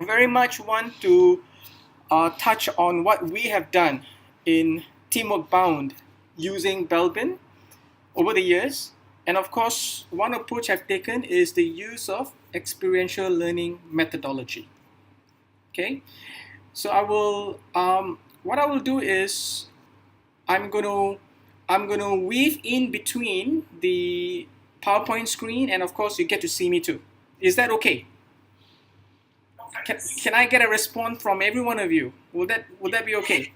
very much want to touch on what we have done in Teamwork Bound using Belbin over the years. And of course, one approach I've taken is the use of experiential learning methodology. Okay, so what I will do is I'm gonna I'm gonna weave in between the PowerPoint screen, and of course you get to see me too. Is that okay? Can I get a response from every one of you? Would that be okay?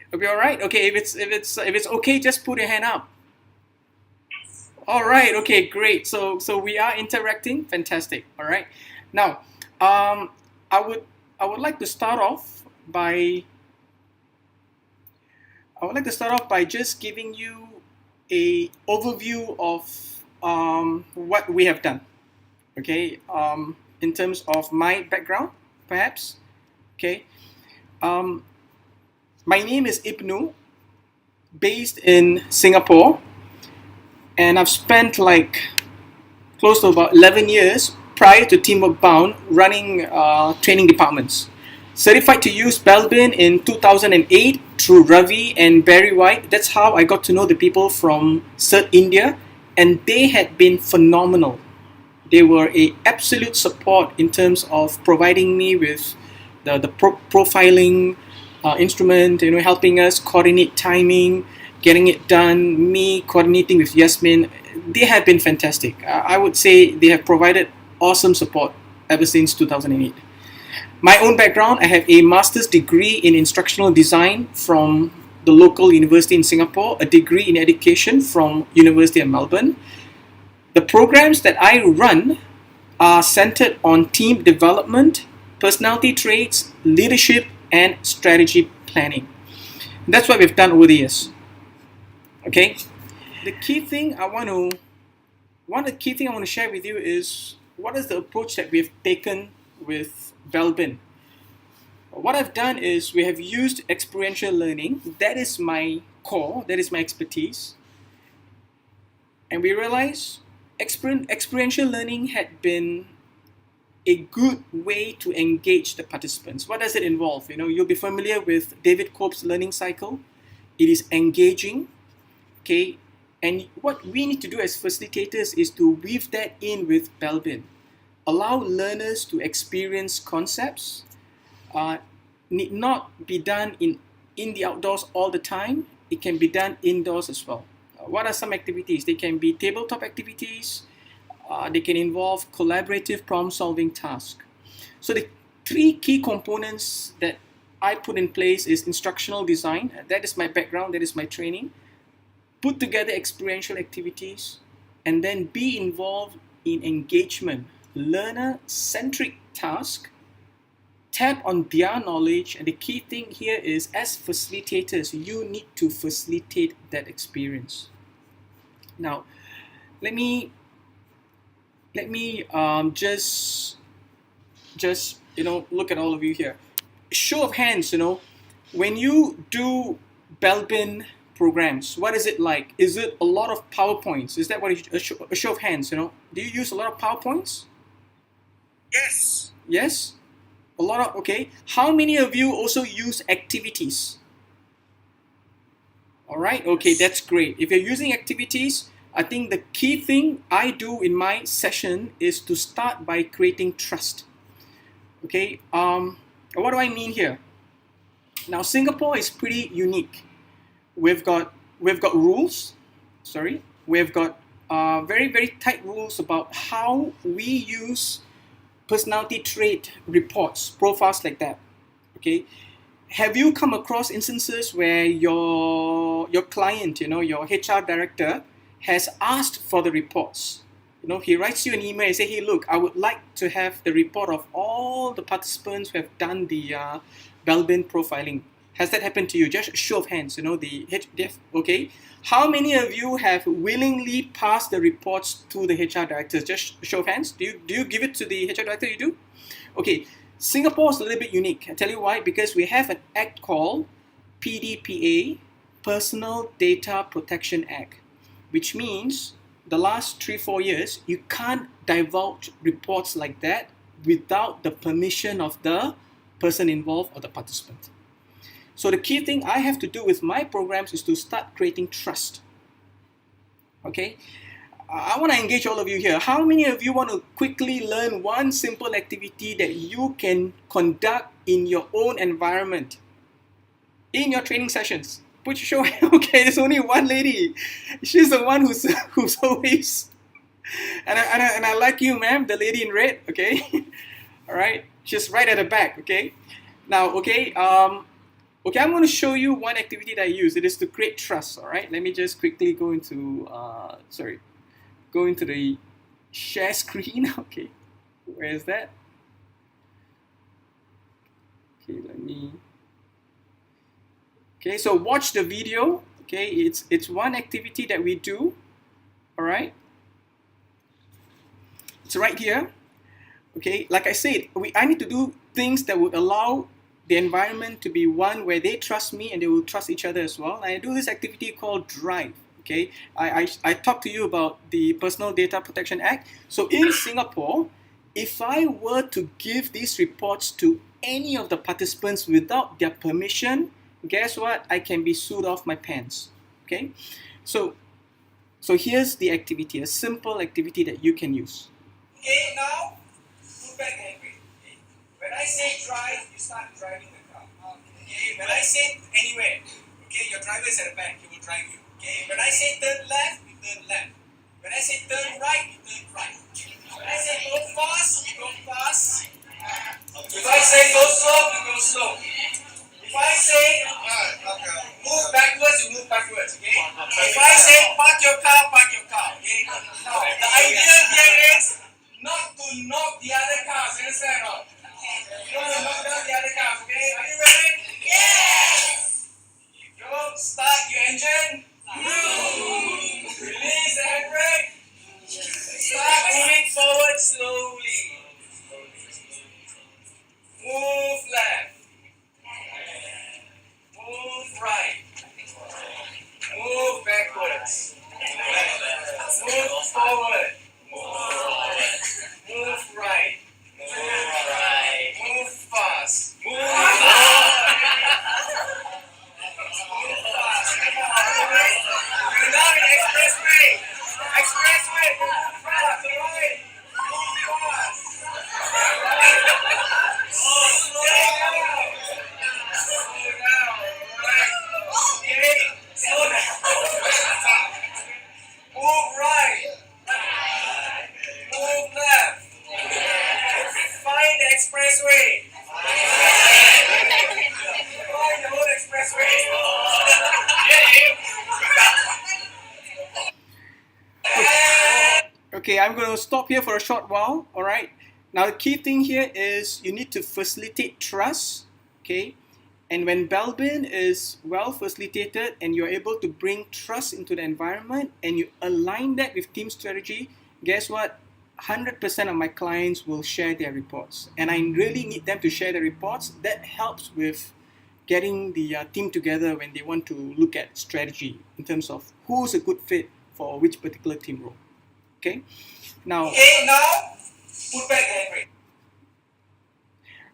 It'll be all right. Okay, if it's okay, just put your hand up. All right. Okay. Great. So we are interacting. Fantastic. All right. Now, um, I would I would like to start off by just giving you a overview of what we have done. Okay. In terms of my background, perhaps. Okay. Um, my name is Ibnu, based in Singapore, and I've spent like close to about 11 years prior to Teamwork Bound running training departments. Certified to use Belbin in 2008 through Ravi and Barry White. That's how I got to know the people from CERT India, and they had been phenomenal. They were a absolute support in terms of providing me with the profiling instrument, helping us coordinate timing, getting it done, me coordinating with Yasmin. They have been fantastic. I would say they have provided awesome support ever since 2008. My own background, I have a master's degree in instructional design from the local university in Singapore, a degree in education from University of Melbourne. The programs that I run are centered on team development, personality traits, leadership, and strategy planning. That's what we've done over the years. Okay. The key thing I want to One of the key thing I want to share with you is what is the approach that we've taken with Belbin. What I've done is we have used experiential learning. That is my core. That is my expertise. And we realized experiential learning had been a good way to engage the participants. What does it involve? You'll be familiar with David Cope's learning cycle. It is engaging, okay? And what we need to do as facilitators is to weave that in with Belbin. Allow learners to experience concepts. Need not be done in the outdoors all the time. It can be done indoors as well. What are some activities? They can be tabletop activities. They can involve collaborative problem-solving tasks. So the three key components that I put in place is instructional design. That is my background. That is my training. Put together experiential activities, and then be involved in engagement, learner-centric task. Tap on their knowledge, and the key thing here is, as facilitators, you need to facilitate that experience. Now, let me just look at all of you here. Show of hands, when you do Belbin programs, what is it like? Is it a lot of PowerPoints? Is that what a show of hands? Do you use a lot of PowerPoints? Yes. Yes. A lot of, okay. How many of you also use activities? All right, okay, that's great. If you're using activities, I think the key thing I do in my session is to start by creating trust. Okay, what do I mean here? Now, Singapore is pretty unique. We've got rules. Sorry, we've got very, very tight rules about how we use personality trait reports, profiles like that. Okay, have you come across instances where your client, your HR director, has asked for the reports? He writes you an email and say, "Hey, look, I would like to have the report of all the participants who have done the Belbin profiling." Has that happened to you? Just a show of hands. The HDF. Okay. How many of you have willingly passed the reports to the HR directors? Just a show of hands. Do you give it to the HR director? You do. Okay. Singapore is a little bit unique. I'll tell you why. Because we have an act called PDPA, Personal Data Protection Act, which means the last 3-4 years, you can't divulge reports like that without the permission of the person involved or the participant. So the key thing I have to do with my programs is to start creating trust. Okay, I want to engage all of you here. How many of you want to quickly learn one simple activity that you can conduct in your own environment, in your training sessions? Put your show. Okay, there's only one lady. She's the one who's always. And I like you, ma'am, the lady in red. Okay, all right, just right at the back. Okay, now okay, okay, I'm going to show you one activity that I use. It is to create trust. All right, let me just quickly go into go into the share screen. Okay, where is that? Okay, let me. Okay, so watch the video. Okay, it's one activity that we do. All right, it's right here. Okay, like I said, I need to do things that would allow the environment to be one where they trust me and they will trust each other as well. And I do this activity called Drive. Okay, I talked to you about the Personal Data Protection Act. So in Singapore, if I were to give these reports to any of the participants without their permission, guess what? I can be sued off my pants. Okay, so here's the activity, a simple activity that you can use. Okay, now, put back the handbrake. Okay. When I say drive, you start driving the car. Okay. When I say anywhere, okay, your driver is at the back, he will drive you. Okay. When I say turn left, you turn left. When I say turn right, you turn right. When I say go fast, you go fast. If I say go slow, you go slow. If I say move backwards, you move backwards. Okay. If I say park your car, park your car. Okay. Now, the idea here is not to knock the other cars. You understand or not? You don't want to knock down the other cars. Okay. Are you ready? Yes. Go. Start your engine. Release the handbrake. Start moving forward slowly. Move left. Move right. Move backwards. Move forward. Move right. Move fast. Move fast. You're now in expressway. Expressway. Move fast. Right. Move fast. Slow down. Slow down. Right. Okay. Slow down. Move right. Move left. Find the expressway. Find the whole expressway. Okay, I'm going to stop here for a short while. All right. Now the key thing here is you need to facilitate trust. Okay. And when Belbin is well facilitated and you're able to bring trust into the environment and you align that with team strategy, guess what? 100% of my clients will share their reports. And I really need them to share their reports. That helps with getting the team together when they want to look at strategy in terms of who's a good fit for which particular team role. Okay? Now, Put back the handbrake.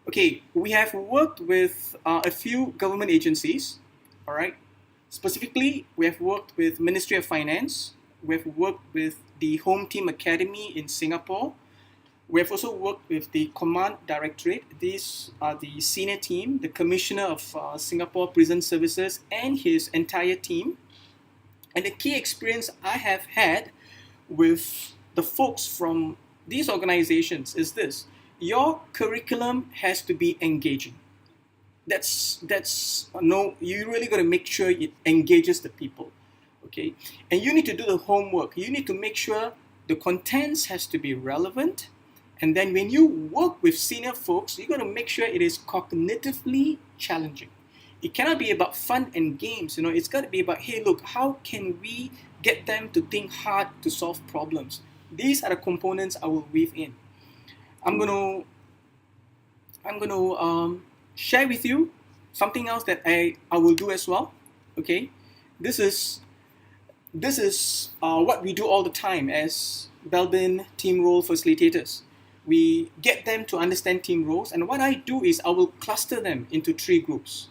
okay, we have worked with a few government agencies, all right? Specifically, we have worked with Ministry of Finance. We have worked with the Home Team Academy in Singapore. We have also worked with the Command Directorate. These are the senior team, the Commissioner of Singapore Prison Services and his entire team. And the key experience I have had with the folks from these organizations is this: your curriculum has to be engaging. That's no, you really got to make sure it engages the people, okay? And you need to do the homework. You need to make sure the contents has to be relevant. And then when you work with senior folks, you got to make sure it is cognitively challenging. It cannot be about fun and games, you know. It's got to be about, hey, look, how can we get them to think hard to solve problems? These are the components I will weave in. I'm gonna share with you something else that I will do as well. Okay, this is what we do all the time as Belbin Team Role Facilitators. we get them to understand team roles, and what I do is I will cluster them into 3 groups.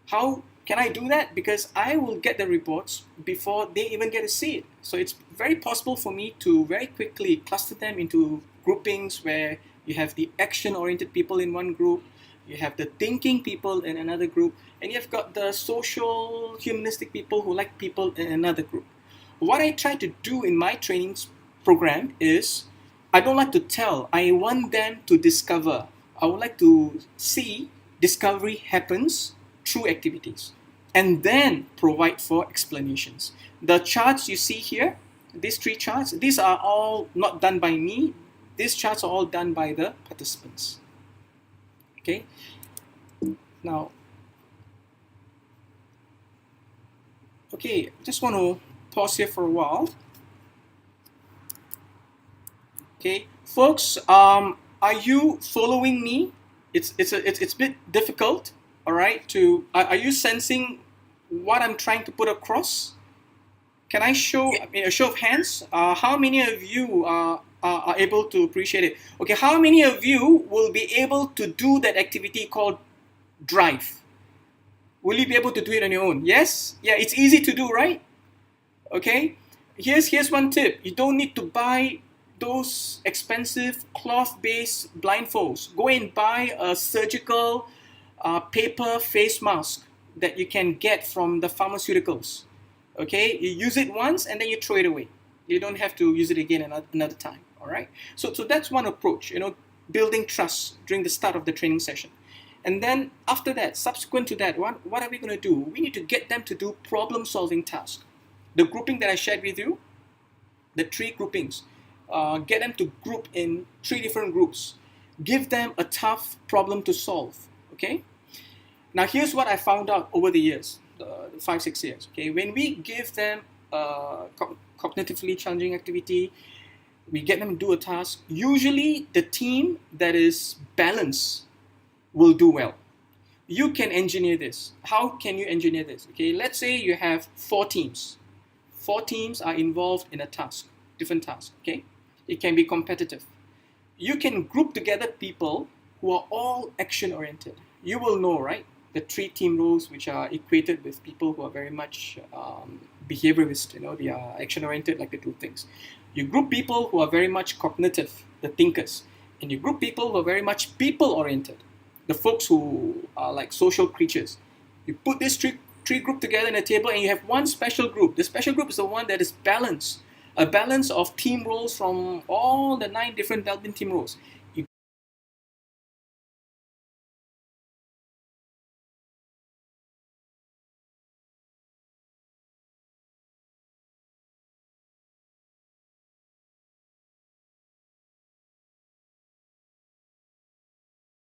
How can I do that? Because I will get the reports before they even get to see it. So it's very possible for me to very quickly cluster them into groupings where you have the action-oriented people in one group, you have the thinking people in another group, and you've got the social, humanistic people who like people in another group. What I try to do in my training program is I don't like to tell. I want them to discover. I would like to see discovery happens through activities and then provide for explanations. The charts you see here, these 3 charts, these are all not done by me. These charts are all done by the participants. Okay. Now, okay, just want to pause here for a while. Okay, folks, are you following me? It's a bit difficult. All right. Are you sensing what I'm trying to put across? Can I show a show of hands? How many of you are able to appreciate it? Okay, how many of you will be able to do that activity called drive? Will you be able to do it on your own? Yes? Yeah, it's easy to do, right? Okay, here's one tip. You don't need to buy those expensive cloth-based blindfolds. Go and buy a surgical paper face mask that you can get from the pharmaceuticals. Okay, you use it once and then you throw it away. You don't have to use it again another time. All right. So that's one approach. Building trust during the start of the training session, and then after that, subsequent to that, what are we going to do? We need to get them to do problem-solving tasks. The grouping that I shared with you, the 3 groupings, get them to group in 3 different groups. Give them a tough problem to solve. Okay. Now here's what I found out over the years, the 5-6 years. Okay, when we give them a cognitively challenging activity, we get them to do a task. Usually, the team that is balanced will do well. You can engineer this. How can you engineer this? Okay, let's say you have 4 teams. 4 teams are involved in a task, different task. Okay, it can be competitive. You can group together people who are all action-oriented. You will know, right? The 3 team roles which are equated with people who are very much behaviorist. They are action-oriented, like they do things. You group people who are very much cognitive, the thinkers, and you group people who are very much people-oriented, the folks who are like social creatures. You put these three group together in a table, and you have one special group. The special group is the one that is balanced, a balance of team roles from all the 9 different Belbin team roles.